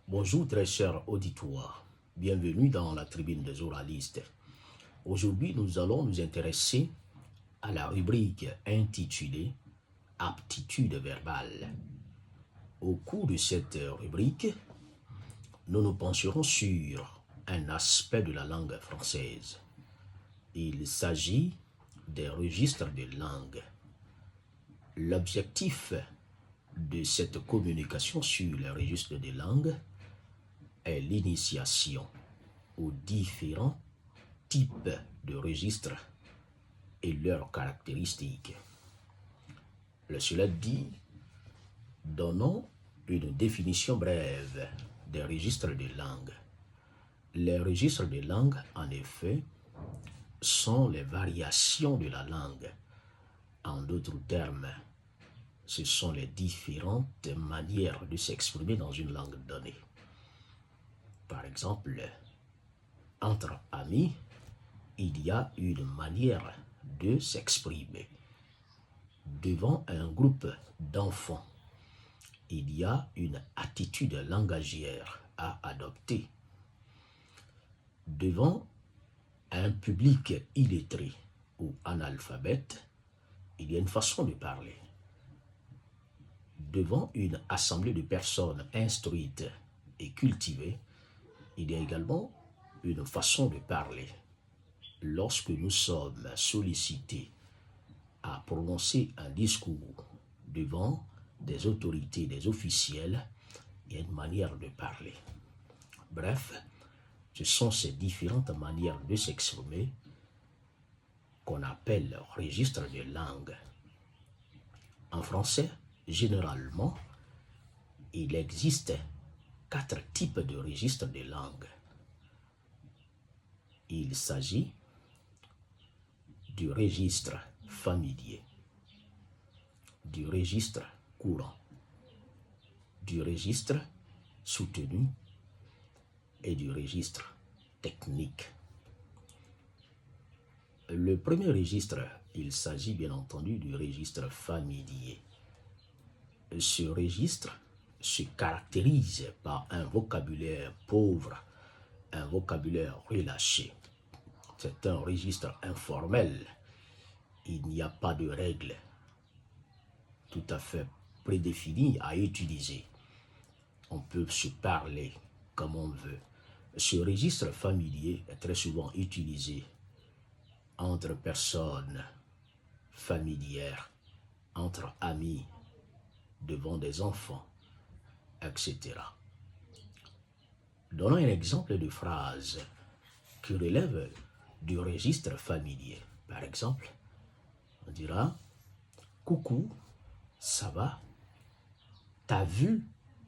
Bonjour très cher auditoire, bienvenue dans la tribune des oralistes. Aujourd'hui, nous allons nous intéresser à la rubrique intitulée Aptitude verbale. Au cours de cette rubrique, nous nous pencherons sur un aspect de la langue française. Il s'agit des registres de langue. L'objectif de cette communication sur les registres de langue est l'initiation aux différents types de registres et leurs caractéristiques. Cela dit, donnons une définition brève des registres de langue. Les registres de langue, en effet, sont les variations de la langue. En d'autres termes, ce sont les différentes manières de s'exprimer dans une langue donnée. Par exemple, entre amis, il y a une manière de s'exprimer. Devant un groupe d'enfants, il y a une attitude langagière à adopter. Devant un public illettré ou analphabète, il y a une façon de parler. Devant une assemblée de personnes instruites et cultivées, il y a également une façon de parler. Lorsque nous sommes sollicités à prononcer un discours devant des autorités, des officiels, il y a une manière de parler. Bref, ce sont ces différentes manières de s'exprimer qu'on appelle registre de langue. En français, généralement, il existe 4 types de registres de langue. Il s'agit du registre familier, du registre courant, du registre soutenu et du registre technique. Le premier registre, il s'agit bien entendu du registre familier. Ce registre se caractérise par un vocabulaire pauvre, un vocabulaire relâché. C'est un registre informel. Il n'y a pas de règles tout à fait prédéfinies à utiliser. On peut se parler comme on veut. Ce registre familier est très souvent utilisé entre personnes familières, entre amis, devant des enfants, etc. Donnons un exemple de phrase qui relève du registre familier. Par exemple, on dira « Coucou, ça va? T'as vu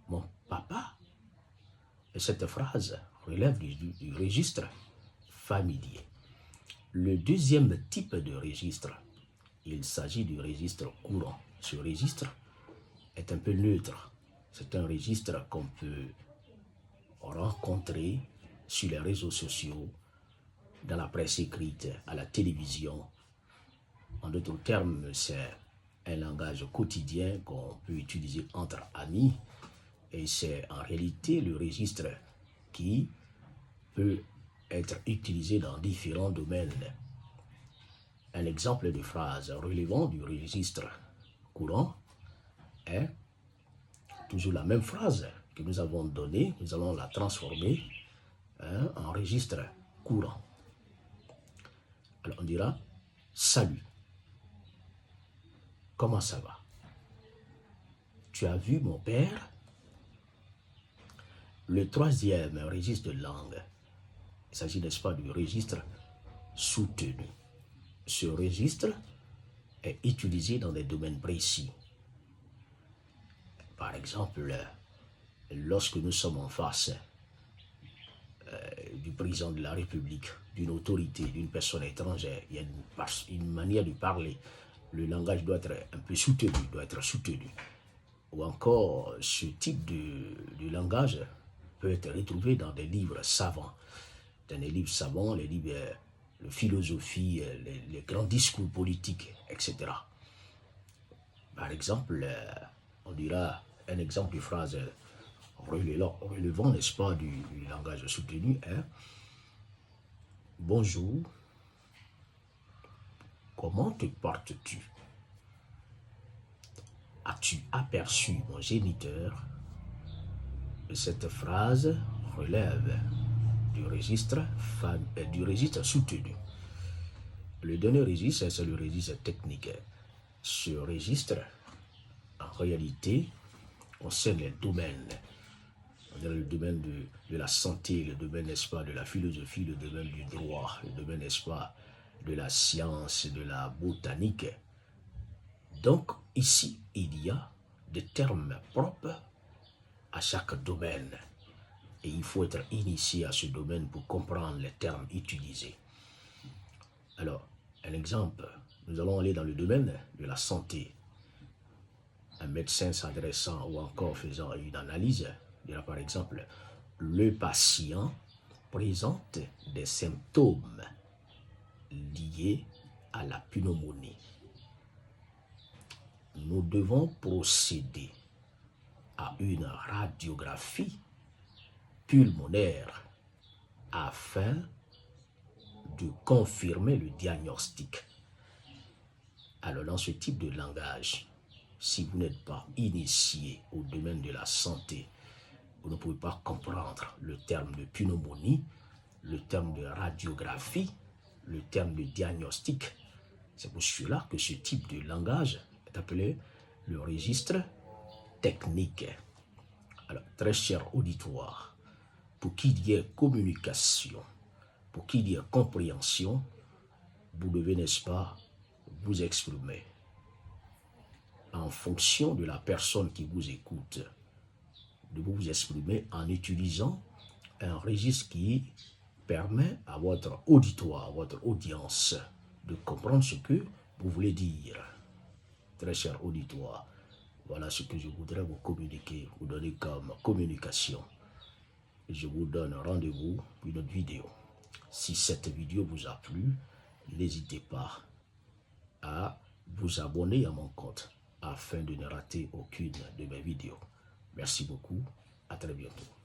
mon papa ?» Et cette phrase relève du registre familier. Le deuxième type de registre, il s'agit du registre courant. Ce registre est un peu neutre. C'est un registre qu'on peut rencontrer sur les réseaux sociaux, dans la presse écrite, à la télévision. En d'autres termes, c'est un langage quotidien qu'on peut utiliser entre amis et c'est en réalité le registre qui peut être utilisé dans différents domaines. Un exemple de phrase relevant du registre courant est toujours la même phrase que nous avons donnée, nous allons la transformer en registre courant. Alors on dira « Salut, comment ça va? Tu as vu mon père ?» Le troisième registre de langue, il s'agit, n'est-ce pas, du registre soutenu. Ce registre est utilisé dans des domaines précis. Par exemple, lorsque nous sommes en face du président de la République, d'une autorité, d'une personne étrangère, il y a une manière de parler. Le langage doit être un peu soutenu, doit être soutenu. Ou encore, ce type de langage peut être retrouvé dans des livres savants. Dans les livres savants, les livres de philosophie, les grands discours politiques, etc. Par exemple, on dira un exemple de phrase relevant, n'est-ce pas, du langage soutenu est « Bonjour, comment te portes-tu? As-tu aperçu mon géniteur ?» Cette phrase relève du registre soutenu. Le dernier registre, c'est le registre technique. Ce registre, en réalité, concerne les domaines. Le domaine de la santé, le domaine, n'est-ce pas, de la philosophie, le domaine du droit, le domaine, n'est-ce pas, de la science, de la botanique. Donc, ici, il y a des termes propres à chaque domaine. Et il faut être initié à ce domaine pour comprendre les termes utilisés. Alors, un exemple, nous allons aller dans le domaine de la santé. Un médecin s'adressant ou encore faisant une analyse dira par exemple, le patient présente des symptômes liés à la pneumonie. Nous devons procéder à une radiographie pulmonaire afin de confirmer le diagnostic. Alors dans ce type de langage, si vous n'êtes pas initié au domaine de la santé, vous ne pouvez pas comprendre le terme de pneumonie, le terme de radiographie, le terme de diagnostic. C'est pour cela que ce type de langage est appelé le registre technique. Alors, très cher auditoire, pour qu'il y ait communication, pour qu'il y ait compréhension, vous devez, n'est-ce pas, vous exprimer en fonction de la personne qui vous écoute, de vous exprimer en utilisant un registre qui permet à votre auditoire, à votre audience, de comprendre ce que vous voulez dire. Très cher auditoire, voilà ce que je voudrais vous communiquer, vous donner comme communication. Je vous donne rendez-vous pour une autre vidéo. Si cette vidéo vous a plu, n'hésitez pas à vous abonner à mon compte afin de ne rater aucune de mes vidéos. Merci beaucoup, à très bientôt.